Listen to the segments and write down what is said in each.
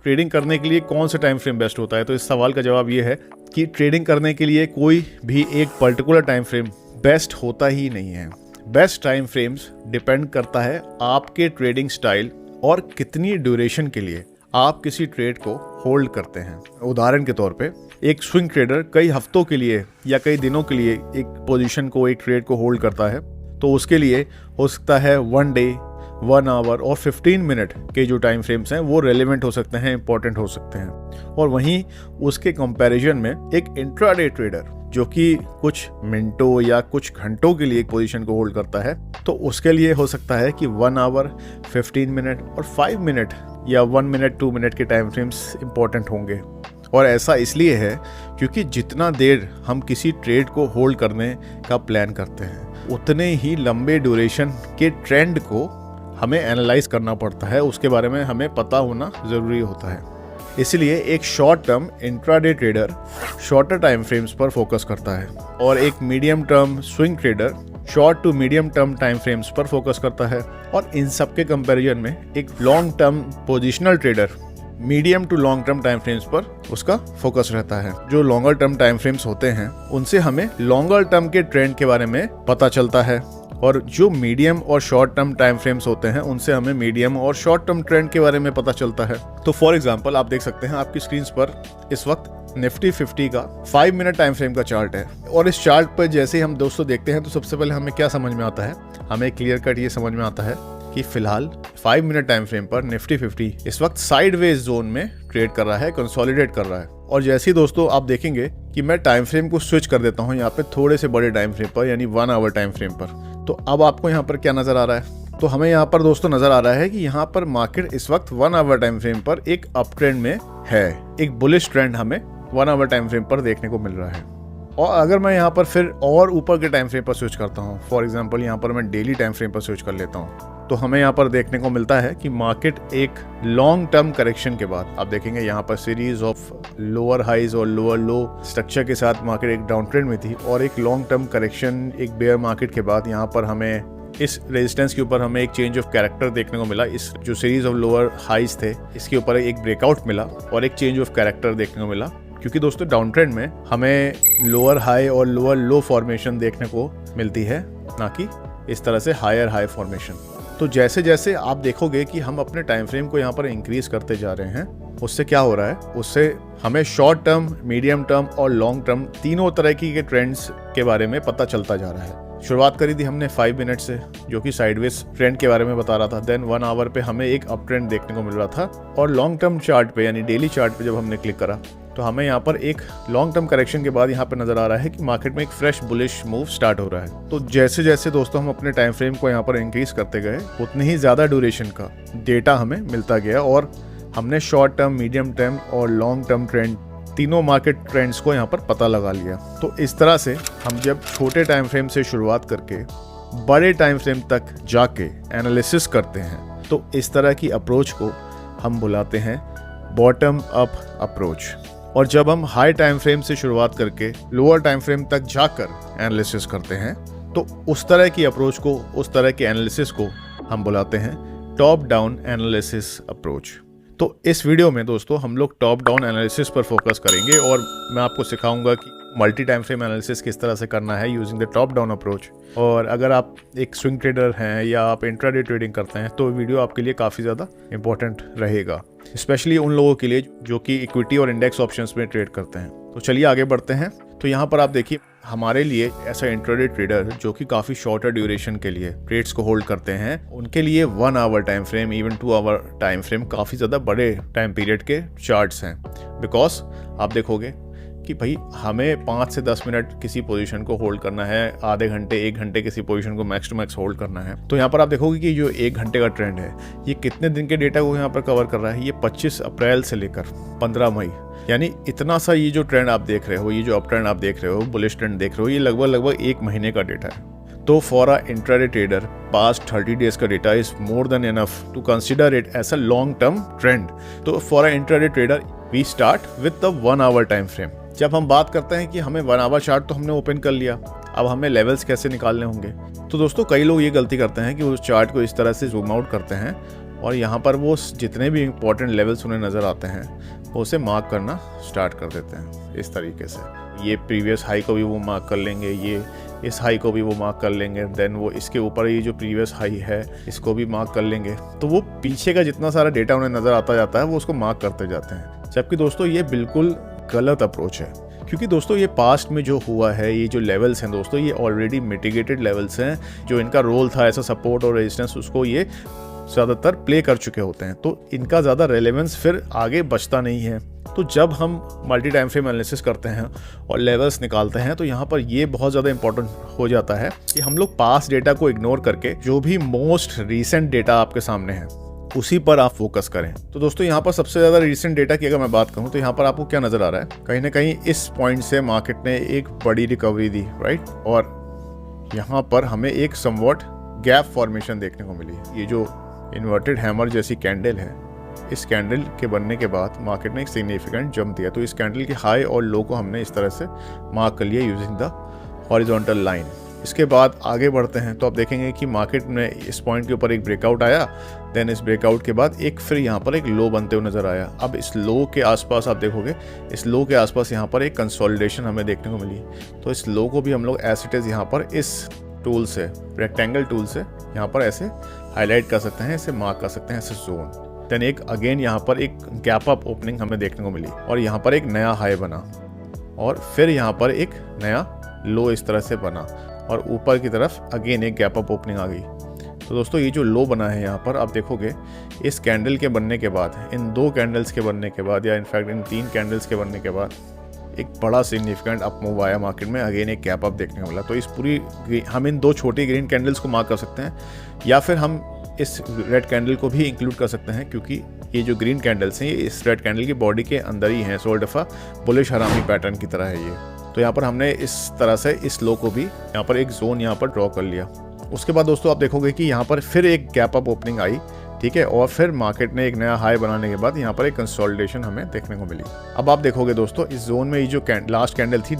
Trading करने के लिए कौन सा टाइम फ्रेम बेस्ट होता है, तो इस सवाल का जवाब ये है कि ट्रेडिंग करने के लिए कोई भी एक पर्टिकुलर टाइम फ्रेम बेस्ट होता ही नहीं है। बेस्ट टाइम फ्रेम्स डिपेंड करता है आपके ट्रेडिंग स्टाइल और कितनी ड्यूरेशन के लिए आप किसी ट्रेड को होल्ड करते हैं। उदाहरण के तौर पे एक स्विंग ट्रेडर कई हफ्तों के लिए या कई दिनों के लिए एक पोजीशन को, एक ट्रेड को होल्ड करता है, तो उसके लिए हो सकता है 1 डे, 1 आवर और 15 मिनट के जो टाइम फ्रेम्स हैं वो रेलेवेंट हो सकते हैं, इंपॉर्टेंट हो सकते हैं। और वहीं उसके कंपैरिजन में एक इंट्राडे ट्रेडर जो कि कुछ मिनटों या कुछ घंटों के लिए एक पोजीशन को होल्ड करता है, तो उसके लिए हो सकता है कि 1 आवर, 15 मिनट और 5 मिनट या 1 मिनट, 2 मिनट के टाइम फ्रेम्स इंपॉर्टेंट होंगे। और ऐसा इसलिए है क्योंकि जितना देर हम किसी ट्रेड को होल्ड करने का प्लान करते हैं, उतने ही लंबे ड्यूरेशन के ट्रेंड को हमें एनालाइज करना पड़ता है, उसके बारे में हमें पता होना ज़रूरी होता है। इसलिए एक short term intraday trader shorter time frames पर फोकस करता है और एक medium term swing trader short to medium term time frames पर फोकस करता है। और इन सब के कंपैरिजन में एक long term positional trader medium to long term time frames पर उसका फोकस रहता है। जो लॉन्गर टर्म टाइम फ्रेम्स होते हैं उनसे हमें लॉन्गर टर्म के ट्रेंड के बारे में पता चलता है, और जो मीडियम और शॉर्ट टर्म टाइम फ्रेम्स होते हैं उनसे हमें मीडियम और शॉर्ट टर्म ट्रेंड के बारे में पता चलता है। तो फॉर एग्जांपल आप देख सकते हैं आपकी स्क्रीन पर इस वक्त निफ्टी 50 का 5 मिनट टाइम फ्रेम का चार्ट है। और इस चार्ट पर जैसे ही हम दोस्तों देखते हैं तो सबसे पहले हमें क्या समझ में आता है, हमें क्लियर कट ये समझ में आता है कि फिलहाल 5 मिनट टाइम फ्रेम पर निफ्टी 50 इस वक्त साइडवेज जोन में ट्रेड कर रहा है, कंसोलिडेट कर रहा है। और जैसे ही दोस्तों आप देखेंगे कि मैं टाइम फ्रेम को स्विच कर देता हूं यहाँ पे थोड़े से बड़े टाइम फ्रेम पर, यानी 1 आवर टाइम फ्रेम पर, तो अब आपको यहाँ पर क्या नजर आ रहा है, तो हमें यहाँ पर दोस्तों नजर आ रहा है कि यहाँ पर मार्केट इस वक्त 1 आवर टाइम फ्रेम पर एक अप ट्रेंड में है। एक बुलिश ट्रेंड हमें 1 आवर टाइम फ्रेम पर देखने को मिल रहा है। और अगर मैं यहाँ पर फिर और ऊपर के टाइम फ्रेम पर स्विच करता हूँ, फॉर एग्जांपल यहाँ पर मैं डेली टाइम फ्रेम पर स्विच कर लेता हूँ, तो हमें यहाँ पर देखने को मिलता है कि मार्केट एक लॉन्ग टर्म करेक्शन के बाद, आप देखेंगे यहाँ पर सीरीज ऑफ लोअर हाइज और लोअर लो स्ट्रक्चर के साथ मार्केट एक डाउन ट्रेंड में थी, और एक लॉन्ग टर्म करेक्शन, एक बेयर मार्केट के बाद यहाँ पर हमें इस रेजिस्टेंस के ऊपर हमें एक चेंज ऑफ कैरेक्टर देखने को मिला। इस जो सीरीज ऑफ लोअर हाइज थे इसके ऊपर एक ब्रेकआउट मिला और एक चेंज ऑफ कैरेक्टर देखने को मिला, क्योंकि दोस्तों डाउन ट्रेंड में हमें लोअर हाई और लोअर लो फॉर्मेशन देखने को मिलती है, ना कि इस तरह से हायर हाई फॉर्मेशन। तो जैसे जैसे आप देखोगे कि हम अपने टाइम फ्रेम को यहाँ पर इंक्रीज करते जा रहे हैं, उससे क्या हो रहा है, उससे हमें शॉर्ट टर्म, मीडियम टर्म और लॉन्ग टर्म तीनों तरह की के ट्रेंड्स के बारे में पता चलता जा रहा है। शुरुआत करी थी हमने 5 मिनट से, जो कि साइडवेज ट्रेंड के बारे में बता रहा था। देन 1 आवर पे हमें एक अप ट्रेंड देखने को मिल रहा था, और लॉन्ग टर्म चार्ट पे यानी डेली चार्ट पे जब हमने क्लिक करा तो हमें यहाँ पर एक लॉन्ग टर्म करेक्शन के बाद यहाँ पर नजर आ रहा है कि मार्केट में एक फ्रेश बुलिश मूव स्टार्ट हो रहा है। तो जैसे जैसे दोस्तों हम अपने टाइम फ्रेम को यहाँ पर इंक्रीज करते गए, उतनी ही ज्यादा ड्यूरेशन का डेटा हमें मिलता गया, और हमने शॉर्ट टर्म, मीडियम टर्म और लॉन्ग टर्म ट्रेंड, तीनों मार्केट ट्रेंड्स को यहाँ पर पता लगा लिया। तो इस तरह से हम जब छोटे टाइम फ्रेम से शुरुआत करके बड़े टाइम फ्रेम तक जाके एनालिसिस करते हैं, तो इस तरह की अप्रोच को हम बुलाते हैं बॉटम अप अप्रोच। और जब हम हाई टाइम फ्रेम से शुरुआत करके लोअर टाइम फ्रेम तक जाकर एनालिसिस करते हैं, तो उस तरह की अप्रोच को, उस तरह के एनालिसिस को हम बुलाते हैं टॉप डाउन एनालिसिस अप्रोच। तो इस वीडियो में दोस्तों हम लोग टॉप डाउन एनालिसिस पर फोकस करेंगे, और मैं आपको सिखाऊंगा कि मल्टी टाइम फ्रेम एनालिसिस किस तरह से करना है using the top down approach. और अगर आप एक स्विंग ट्रेडर हैं या आप इंट्राडे ट्रेडिंग करते हैं, तो वीडियो आपके लिए काफ़ी ज़्यादा इंपॉर्टेंट रहेगा, स्पेशली उन लोगों के लिए जो कि इक्विटी और इंडेक्स ऑप्शंस में ट्रेड करते हैं। तो चलिए आगे बढ़ते हैं। तो यहाँ पर आप देखिए, हमारे लिए ऐसा इंट्राडे ट्रेडर जो कि काफ़ी शॉर्टर ड्यूरेशन के लिए ट्रेड्स को होल्ड करते हैं, उनके लिए 1 hour time frame, even 2 hour time frame काफ़ी ज़्यादा बड़े टाइम पीरियड के चार्ट्स हैं। बिकॉज आप देखोगे कि भाई हमें 5 से 10 मिनट किसी पोजीशन को होल्ड करना है, आधे घंटे, 1 घंटे किसी पोजीशन को मैक्स टू मैक्स होल्ड करना है। तो यहाँ पर आप देखोगे कि जो 1 घंटे का ट्रेंड है, ये कितने दिन के डेटा को यहाँ पर कवर कर रहा है, ये 25 अप्रैल से लेकर 15 मई, यानी इतना सा ये जो ट्रेंड आप देख रहे हो, ये जो अप ट्रेंड आप देख रहे हो, बुलिश ट्रेंड देख रहे हो, ये लगभग 1 महीने का डेटा है। तो for a intraday trader past 30 days का data is more than enough to consider it as a long term trend. तो for a intraday trader we start with the 1 hour time frame. जब हम बात करते हैं कि हमें 1 आवर चार्ट तो हमने ओपन कर लिया, अब हमें लेवल्स कैसे निकालने होंगे, तो दोस्तों कई लोग ये गलती करते हैं कि उस चार्ट को इस तरह से जूम आउट करते हैं और यहाँ पर वो जितने भी इंपॉर्टेंट लेवल्स उन्हें नज़र आते हैं वो उसे मार्क करना स्टार्ट कर देते हैं इस तरीके से। ये प्रीवियस हाई को भी वो मार्क कर लेंगे, ये इस हाई को भी वो मार्क कर लेंगे, देन वो इसके ऊपर ये जो प्रीवियस हाई है इसको भी मार्क कर लेंगे। तो वो पीछे का जितना सारा डेटा उन्हें नज़र आता जाता है वो उसको मार्क करते जाते हैं। जबकि दोस्तों ये बिल्कुल गलत अप्रोच है, क्योंकि दोस्तों ये पास्ट में जो हुआ है, ये जो लेवल्स हैं दोस्तों, ये ऑलरेडी मिटिगेटेड लेवल्स हैं। जो इनका रोल था एज अ सपोर्ट और रेजिस्टेंस, उसको ये ज़्यादातर प्ले कर चुके होते हैं, तो इनका ज़्यादा रेलेवेंस फिर आगे बचता नहीं है। तो जब हम मल्टी टाइम फ्रेम एनालिसिस करते हैं और लेवल्स निकालते हैं तो यहाँ पर ये बहुत ज़्यादा इंपॉर्टेंट हो जाता है कि हम लोग पास्ट डेटा को इग्नोर करके जो भी मोस्ट रीसेंट डेटा आपके सामने है उसी पर आप फोकस करें। तो दोस्तों यहाँ पर सबसे ज़्यादा रीसेंट डेटा की अगर मैं बात करूँ तो यहाँ पर आपको क्या नज़र आ रहा है, कहीं ना कहीं इस पॉइंट से मार्केट ने एक बड़ी रिकवरी दी, राइट। और यहाँ पर हमें एक समवॉट गैप फॉर्मेशन देखने को मिली। ये जो इन्वर्टेड हैमर जैसी कैंडल है, इस कैंडल के बनने के बाद मार्केट ने एक सिग्निफिकेंट जंप दिया। तो इस कैंडल के हाई और लो को हमने इस तरह से मार्क कर लिया यूजिंग द हॉरिजॉन्टल लाइन। इसके बाद आगे बढ़ते हैं तो आप देखेंगे कि मार्केट में इस पॉइंट के ऊपर एक ब्रेकआउट आया, देन इस ब्रेकआउट के बाद एक फिर यहाँ पर एक लो बनते हुए नजर आया। अब इस लो के आसपास आप देखोगे, इस लो के आसपास यहाँ पर एक कंसोलिडेशन हमें देखने को मिली। तो इस लो को भी हम लोग एज इट इज यहाँ पर इस टूल से, रेक्टेंगल टूल से यहाँ पर ऐसे हाईलाइट कर सकते हैं, ऐसे मार्क कर सकते हैं ऐसे जोन। देन एक अगेन यहाँ पर एक गैप अप ओपनिंग हमें देखने को मिली और यहाँ पर एक नया हाई बना और फिर यहाँ पर एक नया लो इस तरह से बना और ऊपर की तरफ अगेन एक गैप अप ओपनिंग आ गई। तो दोस्तों ये जो लो बना है यहाँ पर आप देखोगे, इस कैंडल के बनने के बाद, इन 2 कैंडल्स के बनने के बाद, या इनफैक्ट इन 3 कैंडल्स के बनने के बाद एक बड़ा सिग्निफिकेंट अप मूव आया मार्केट में, अगेन एक गैप अप देखने को मिला। तो इस पूरी हम इन 2 छोटी ग्रीन कैंडल्स को मार्क कर सकते हैं, या फिर हम इस रेड कैंडल को भी इंक्लूड कर सकते हैं, क्योंकि ये जो ग्रीन कैंडल्स हैं ये इस रेड कैंडल की बॉडी के अंदर ही हैं। सोल्ड दफ़ा बुलिश हरामी पैटर्न की तरह है ये। तो यहाँ पर हमने इस तरह से इस लो को भी यहाँ पर एक जोन यहाँ पर ड्रॉ कर लिया। उसके बाद दोस्तों आप देखोगे कि यहाँ पर फिर एक गैप अप ओपनिंग आई, ठीक है, और फिर मार्केट ने एक नया हाई बनाने के बाद यहाँ पर एक कंसोलिडेशन हमें देखने को मिली। अब आप देखोगे दोस्तों, इस जोन में ये जो लास्ट कैंडल थी,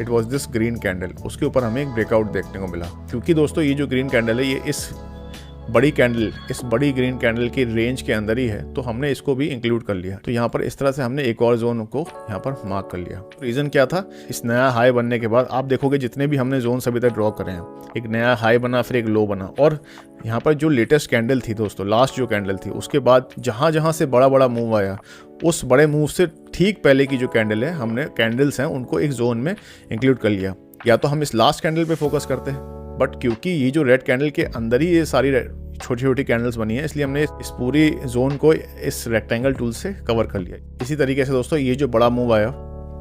it was this green candle, उसके ऊपर हमें एक ब्रेकआउट देखने को मिला। क्योंकि दोस्तों ये जो ग्रीन कैंडल है ये इस बड़ी कैंडल, इस बड़ी ग्रीन कैंडल की रेंज के अंदर ही है, तो हमने इसको भी इंक्लूड कर लिया। तो यहाँ पर इस तरह से हमने एक और जोन को यहाँ पर मार्क कर लिया। रीज़न क्या था, इस नया हाई बनने के बाद आप देखोगे जितने भी हमने जोन अभी तक ड्रॉ करे हैं, एक नया हाई बना, फिर एक लो बना, और यहाँ पर जो लेटेस्ट कैंडल थी दोस्तों, लास्ट जो कैंडल थी, उसके बाद जहाँ जहाँ से बड़ा बड़ा मूव आया, उस बड़े मूव से ठीक पहले की जो कैंडल है, हमने कैंडल्स हैं उनको एक जोन में इंक्लूड कर लिया। या तो हम इस लास्ट कैंडल पे फोकस करते हैं, बट क्योंकि ये जो रेड कैंडल के अंदर ही ये सारी छोटी छोटी कैंडल्स बनी है, इसलिए हमने इस पूरी जोन को इस रेक्टेंगल टूल से कवर कर लिया। इसी तरीके से दोस्तों ये जो बड़ा मूव आया,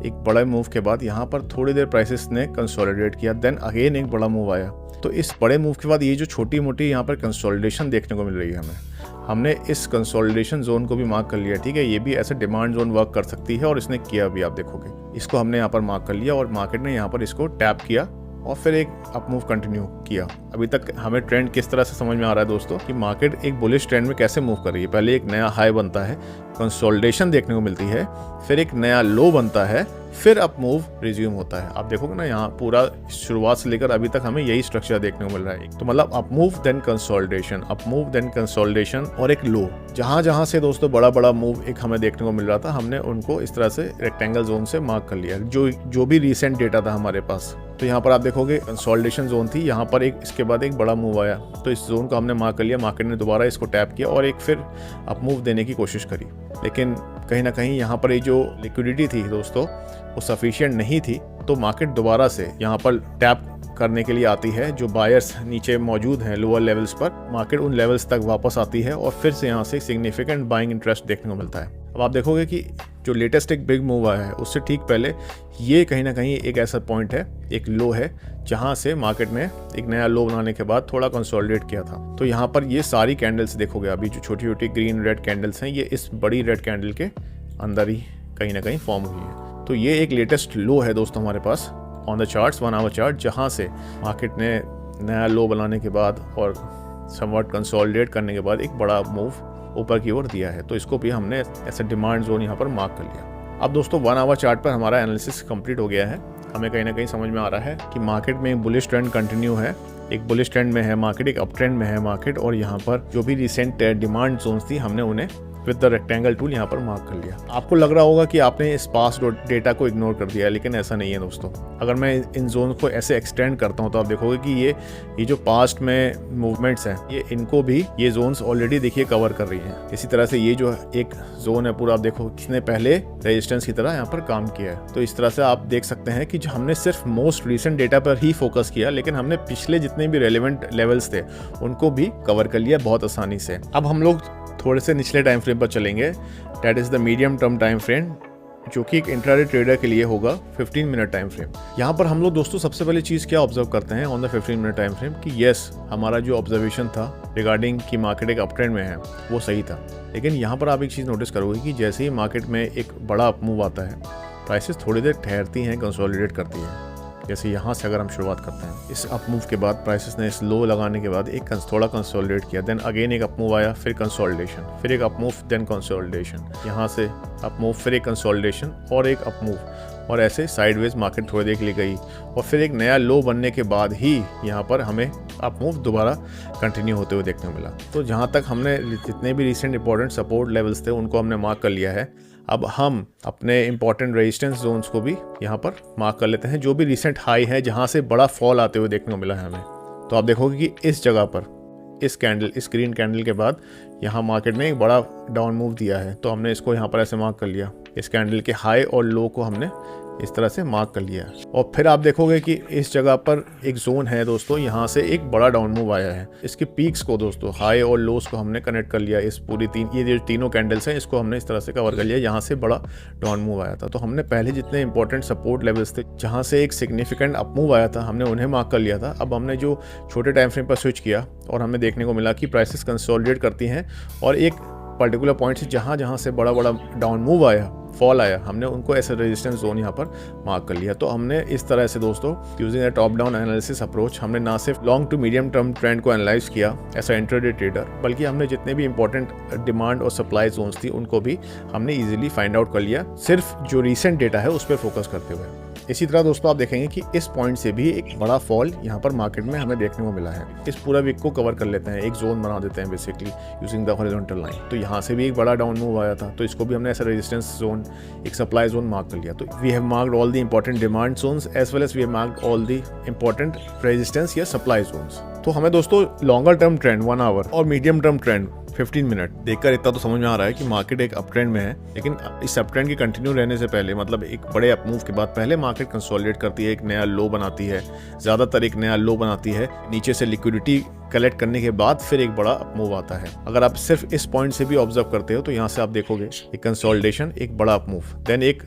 एक बड़ा मूव के बाद यहाँ पर थोड़ी देर प्राइसेस ने कंसोलिडेट किया, देन अगेन एक बड़ा मूव आया। तो इस बड़े मूव के बाद ये जो छोटी मोटी यहाँ पर कंसोलिडेशन देखने को मिल रही है हमने इस कंसोलिडेशन जोन को भी मार्क कर लिया, ठीक है। ये भी ऐसे डिमांड जोन वर्क कर सकती है और इसने किया भी, आप देखोगे। इसको हमने यहाँ पर मार्क कर लिया और मार्केट ने यहाँ पर इसको टैप किया और फिर एक अप मूव कंटिन्यू किया। अभी तक हमें ट्रेंड किस तरह से समझ में आ रहा है दोस्तों कि मार्केट एक बुलिश ट्रेंड में कैसे मूव कर रही है। पहले एक नया हाई बनता है, कंसोलिडेशन देखने को मिलती है, फिर एक नया लो बनता है, फिर अप मूव रिज्यूम होता है। आप देखोगे ना, यहाँ पूरा शुरुआत से लेकर अभी तक हमें यही स्ट्रक्चर देखने को मिल रहा है। तो मतलब up move then consolidation, up move then consolidation और एक लो। जहाँ जहाँ से दोस्तों बड़ा बड़ा मूव एक हमें देखने को मिल रहा था, हमने उनको इस तरह से रेक्टेंगल जोन से मार्क कर लिया, जो भी रिसेंट डेटा था हमारे पास। तो यहाँ पर आप देखोगे कंसोलिडेशन जोन थी, यहाँ पर एक इसके बाद एक बड़ा मूव आया, तो इस जोन को हमने मार्क कर लिया। मार्केट ने दोबारा इसको टैप किया और एक फिर अप मूव देने की कोशिश करी, लेकिन कहीं ना कहीं यहाँ पर ये जो लिक्विडिटी थी दोस्तों वो सफिशिएंट नहीं थी। तो मार्केट दोबारा से यहाँ पर टैप करने के लिए आती है, जो बायर्स नीचे मौजूद हैं लोअर लेवल्स पर, मार्केट उन लेवल्स तक वापस आती है और फिर से यहाँ से सिग्निफिकेंट बाइंग इंटरेस्ट देखने को मिलता है। अब आप देखोगे कि जो लेटेस्ट एक बिग मूव आया है उससे ठीक पहले ये कहीं ना कहीं एक ऐसा पॉइंट है, एक लो है, जहां से मार्केट ने एक नया लो बनाने के बाद थोड़ा कंसोलिडेट किया था। तो यहाँ पर ये सारी कैंडल्स देखोगे, अभी जो छोटी छोटी ग्रीन रेड कैंडल्स हैं, ये इस बड़ी रेड कैंडल के अंदर ही कहीं ना कहीं फॉर्म हुई है। तो ये एक लेटेस्ट लो है दोस्तों हमारे pass on the charts, 1 our chart, जहाँ से मार्केट ने नया लो बनाने के बाद और समवट कंसोलिडेट करने के बाद एक बड़ा मूव ऊपर की ओर दिया है। तो इसको भी हमने ऐसे डिमांड जोन यहाँ पर मार्क कर लिया। अब दोस्तों 1 आवर चार्ट पर हमारा एनालिसिस कंप्लीट हो गया है। हमें कहीं ना कहीं समझ में आ रहा है कि मार्केट में बुलिश ट्रेंड कंटिन्यू है एक बुलिश ट्रेंड में है मार्केट, एक अप ट्रेंड में है मार्केट, और यहाँ पर जो भी रिसेंट डिमांड जोन्स थी हमने उन्हें विद द रेक्टेंगल टूल यहाँ पर मार्क कर लिया। आपको लग रहा होगा कि आपने इस पास्ट डेटा को इग्नोर कर दिया है, लेकिन ऐसा नहीं है दोस्तों। अगर मैं इन जोन को ऐसे एक्सटेंड करता हूँ तो आप देखोगे कि ये जो पास्ट में मूवमेंट्स हैं ये इनको भी ये जोन्स ऑलरेडी देखिए कवर कर रही हैं। इसी तरह से ये जो एक जोन है पूरा आप देखो किसने पहले रेजिस्टेंस की तरह यहाँ पर काम किया है। तो इस तरह से आप देख सकते हैं कि जो हमने सिर्फ मोस्ट रिसेंट डेटा पर ही फोकस किया, लेकिन हमने पिछले जितने भी रेलिवेंट लेवल्स थे उनको भी कवर कर लिया बहुत आसानी से। अब हम लोग थोड़े से निचले टाइम फ्रेम पर चलेंगे, that is the medium term time frame, जो कि एक इंट्राडे ट्रेडर के लिए होगा 15 मिनट टाइम फ्रेम। यहाँ पर हम लोग दोस्तों सबसे पहले चीज़ क्या ऑब्जर्व करते हैं on the 15 minute time frame कि यस हमारा जो ऑब्जर्वेशन था रिगार्डिंग कि मार्केट एक अप ट्रेंड में है वो सही था। लेकिन यहाँ पर आप एक चीज़ नोटिस करोगे कि जैसे ही मार्केट में एक बड़ा अप मूव आता है प्राइसेस थोड़ी देर ठहरती हैं, कंसोलिडेट करती हैं। जैसे यहाँ से अगर हम शुरुआत करते हैं, इस अप मूव के बाद प्राइसेस ने इस लो लगाने के बाद एक थोड़ा कंसोलिडेट किया, देन अगेन एक अप मूव आया, फिर कंसोलिडेशन, फिर एक अप मूव, देन कंसोलिडेशन, यहाँ से अप मूव, फिर एक कंसोलिडेशन और एक अप मूव, और ऐसे साइडवेज मार्केट थोड़ी देर के लिए गई और फिर एक नया लो बनने के बाद ही यहाँ पर हमें अप मूव दोबारा कंटिन्यू होते हुए देखने को मिला। तो जहाँ तक हमने जितने भी रिसेंट इंपॉर्टेंट सपोर्ट लेवल्स थे उनको हमने मार्क कर लिया है। अब हम अपने इंपॉर्टेंट रेजिस्टेंस जोन्स को भी यहाँ पर मार्क कर लेते हैं, जो भी रिसेंट हाई है जहाँ से बड़ा फॉल आते हुए देखने को मिला है हमें। तो आप देखोगे कि इस जगह पर इस ग्रीन कैंडल के बाद यहाँ मार्केट ने एक बड़ा डाउन मूव दिया है, तो हमने इसको यहाँ पर ऐसे मार्क कर लिया। इस कैंडल के हाई और लो को हमने इस तरह से मार्क कर लिया है। और फिर आप देखोगे कि इस जगह पर एक जोन है दोस्तों, यहाँ से एक बड़ा डाउन मूव आया है। इसके पीक्स को दोस्तों, हाई और लोस को हमने कनेक्ट कर लिया। इस पूरी ये जो तीनों कैंडल्स हैं इसको हमने इस तरह से कवर कर लिया, यहाँ से बड़ा डाउन मूव आया था। तो हमने पहले जितने इंपॉर्टेंट सपोर्ट लेवल्स थे जहाँ से एक सिग्निफिकेंट अप मूव आया था हमने उन्हें मार्क कर लिया था। अब हमने जो छोटे टाइम फ्रेम पर स्विच किया और हमें देखने को मिला कि प्राइसेस कंसोलिडेट करती हैं और एक पर्टिकुलर पॉइंट से जहाँ से बड़ा डाउन मूव आया, फॉल आया, हमने उनको ऐसे रेजिस्टेंस जोन यहाँ पर मार्क कर लिया। तो हमने इस तरह से दोस्तों using a top down analysis approach हमने ना सिर्फ long to medium term trend को एनालाइज किया एज अ इंट्राडे ट्रेडर, बल्कि हमने जितने भी इंपॉर्टेंट डिमांड और सप्लाई जोन्स थी उनको भी हमने इजीली फाइंड आउट कर लिया, सिर्फ जो रिसेंट डेटा है उस पर फोकस करते हुए। इसी तरह दोस्तों आप देखेंगे कि इस पॉइंट से भी एक बड़ा फॉल यहाँ पर मार्केट में हमें देखने को मिला है। इस पूरा वीक को कवर कर लेते हैं, एक जोन बना देते हैं basically using the horizontal line. तो यहाँ से भी एक बड़ा डाउन मूव आया था, तो इसको भी हमने ऐसा रेजिस्टेंस जोन, एक सप्लाई जोन मार्क कर लिया। तो we have marked all the important demand zones as well as we have marked all the important resistance या सप्लाई जोन्स। तो हमें दोस्तों लॉन्गर टर्म ट्रेंड 1 आवर और मीडियम टर्म ट्रेंड 15 मिनट देखकर इतना तो समझ में आ रहा है कि मार्केट एक अप ट्रेंड में है। लेकिन इस अप ट्रेंड के कंटिन्यू रहने से पहले, मतलब एक बड़े अप मूव के बाद पहले मार्केट कंसोलिडेट करती है, एक नया लो बनाती है, ज़्यादातर एक नया लो बनाती है, नीचे से लिक्विडिटी कलेक्ट करने के बाद फिर एक बड़ा अप मूव आता है। अगर आप सिर्फ इस पॉइंट से भी ऑब्जर्व करते हो तो यहाँ से आप देखोगे एक कंसोलिडेशन, एक बड़ा अप मूव, देन एक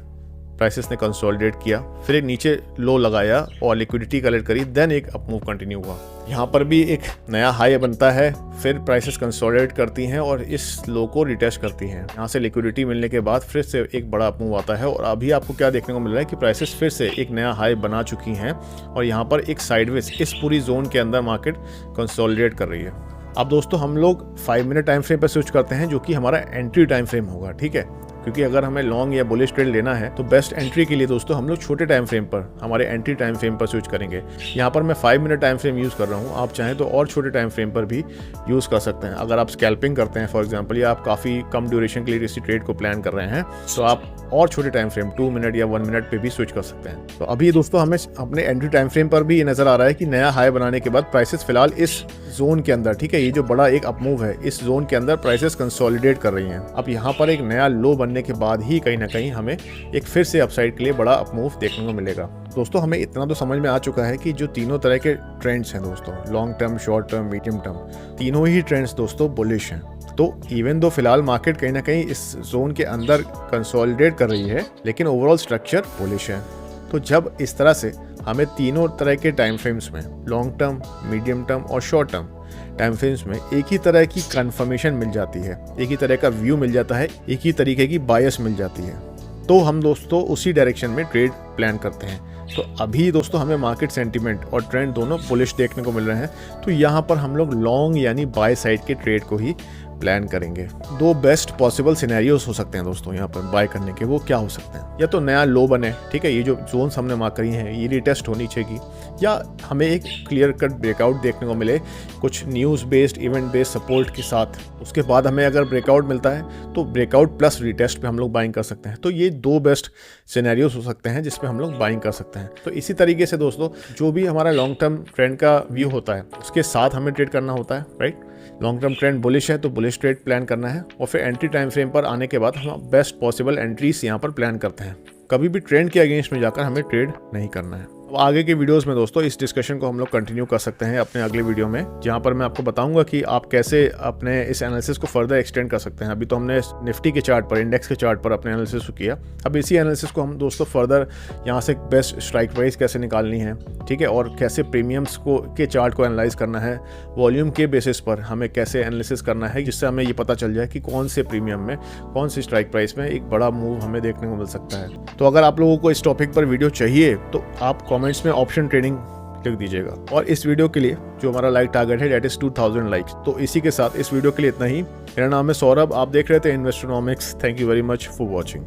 प्राइसेस ने कंसोलिडेट किया, फिर एक नीचे लो लगाया और लिक्विडिटी कलेक्ट करी, देन एक अप मूव कंटिन्यू हुआ। यहाँ पर भी एक नया हाई बनता है, फिर प्राइसेस कंसोलिडेट करती हैं और इस लो को रिटेस्ट करती हैं। यहाँ से लिक्विडिटी मिलने के बाद फिर से एक बड़ा अप मूव आता है और अभी आपको क्या देखने को मिल रहा है कि प्राइसेस फिर से एक नया हाई बना चुकी हैं और यहाँ पर एक साइडवेज इस पूरी जोन के अंदर मार्केट कंसोलिडेट कर रही है। अब दोस्तों हम लोग 5 मिनट टाइम फ्रेम पर स्विच करते हैं, जो कि हमारा एंट्री टाइम फ्रेम होगा, ठीक है। क्योंकि अगर हमें लॉन्ग या बुलिश ट्रेड लेना है तो बेस्ट एंट्री के लिए दोस्तों हम लोग छोटे टाइम फ्रेम पर, हमारे एंट्री टाइम फ्रेम पर स्विच करेंगे। यहाँ पर मैं 5 मिनट टाइम फ्रेम यूज़ कर रहा हूँ, आप चाहें तो और छोटे टाइम फ्रेम पर भी यूज़ कर सकते हैं। अगर आप स्कैल्पिंग करते हैं फॉर एग्जांपल, या आप काफ़ी कम ड्यूरेशन के लिए किसी ट्रेड को प्लान कर रहे हैं, तो आप और छोटे टाइम फ्रेम 2 मिनट या 1 मिनट पे भी स्विच कर सकते हैं। तो अभी दोस्तों हमें अपने एंट्री टाइम फ्रेम पर भी ये नज़र आ रहा है कि नया हाई बनाने के बाद प्राइसेस फिलहाल इस जोन के अंदर, ठीक है, ये जो बड़ा एक अप मूव है, इस जोन के अंदर प्राइसेस कंसोलिडेट कर रही हैं। अब यहाँ पर एक नया लो बनने के बाद ही कहीं ना कहीं हमें एक फिर से अपसाइड के लिए बड़ा अप मूव देखने को मिलेगा। दोस्तों हमें इतना तो समझ में आ चुका है कि जो तीनों तरह के ट्रेंड्स हैं दोस्तों, long term, short term, medium term, तीनों ही ट्रेंड्स दोस्तों बुलिश हैं। तो इवन दो फिलहाल मार्केट कहीं ना कहीं इस जोन के अंदर कंसोलिडेट कर रही है, लेकिन ओवरऑल स्ट्रक्चर बुलिश है। तो जब इस तरह से हमें तीनों तरह के टाइम फ्रेम्स में, लॉन्ग टर्म, मीडियम टर्म और शॉर्ट टर्म टाइम फ्रेम्स में एक ही तरह की कन्फर्मेशन मिल जाती है, एक ही तरह का व्यू मिल जाता है, एक ही तरीके की बायस मिल जाती है, तो हम दोस्तों उसी डायरेक्शन में ट्रेड प्लान करते हैं। तो अभी दोस्तों हमें मार्केट सेंटीमेंट और ट्रेंड दोनों बुलिश देखने को मिल रहे हैं, तो यहाँ पर हम लोग लॉन्ग यानी बाय साइड के ट्रेड को ही प्लान करेंगे। दो बेस्ट पॉसिबल सिनेरियोज हो सकते हैं दोस्तों यहाँ पर बाय करने के। वो क्या हो सकते हैं? या तो नया लो बने, ठीक है, ये जो जोन्स हमने मार्क करी हैं ये रिटेस्ट हो नीचे की, या हमें एक क्लियर कट ब्रेकआउट देखने को मिले कुछ news based event based support के साथ। उसके बाद हमें अगर ब्रेकआउट मिलता है तो ब्रेकआउट प्लस रिटेस्ट पे हम लोग बाइंग कर सकते हैं। तो ये दो बेस्ट सिनेरियोज हो सकते हैं जिसपे हम लोग बाइंग कर सकते हैं। तो इसी तरीके से दोस्तों जो भी हमारा लॉन्ग टर्म ट्रेंड का व्यू होता है उसके साथ हमें ट्रेड करना होता है, right. Long term trend bullish है तो बुलिश ट्रेड प्लान करना है, और फिर एंट्री टाइम फ्रेम पर आने के बाद हम बेस्ट पॉसिबल एंट्रीज यहाँ पर प्लान करते हैं। कभी भी ट्रेंड के अगेंस्ट में जाकर हमें ट्रेड नहीं करना है। अब आगे के वीडियोस में दोस्तों इस डिस्कशन को हम लोग कंटिन्यू कर सकते हैं अपने अगले वीडियो में, जहां पर मैं आपको बताऊंगा कि आप कैसे अपने इस एनालिसिस को फर्दर एक्सटेंड कर सकते हैं। अभी तो हमने निफ्टी के चार्ट पर, इंडेक्स के चार्ट पर अपने एनालिसिस को किया। अब इसी एनालिसिस को हम दोस्तों फर्दर यहाँ से बेस्ट स्ट्राइक प्राइस कैसे निकालनी है, ठीक है, और कैसे प्रीमियम्स को के चार्ट को एनालाइज करना है, वॉल्यूम के बेसिस पर हमें कैसे एनालिसिस करना है, जिससे हमें ये पता चल जाए कि कौन से प्रीमियम में, कौन सी स्ट्राइक प्राइस में एक बड़ा मूव हमें देखने को मिल सकता है। तो अगर आप लोगों को इस टॉपिक पर वीडियो चाहिए तो आप कमेंट्स में ऑप्शन ट्रेडिंग लिख दीजिएगा। और इस वीडियो के लिए जो हमारा लाइक टारगेट है डेट इज 2000 लाइक्स। तो इसी के साथ इस वीडियो के लिए इतना ही। मेरा नाम है सौरभ, आप देख रहे थे Investonomics. Thank you very much for watching.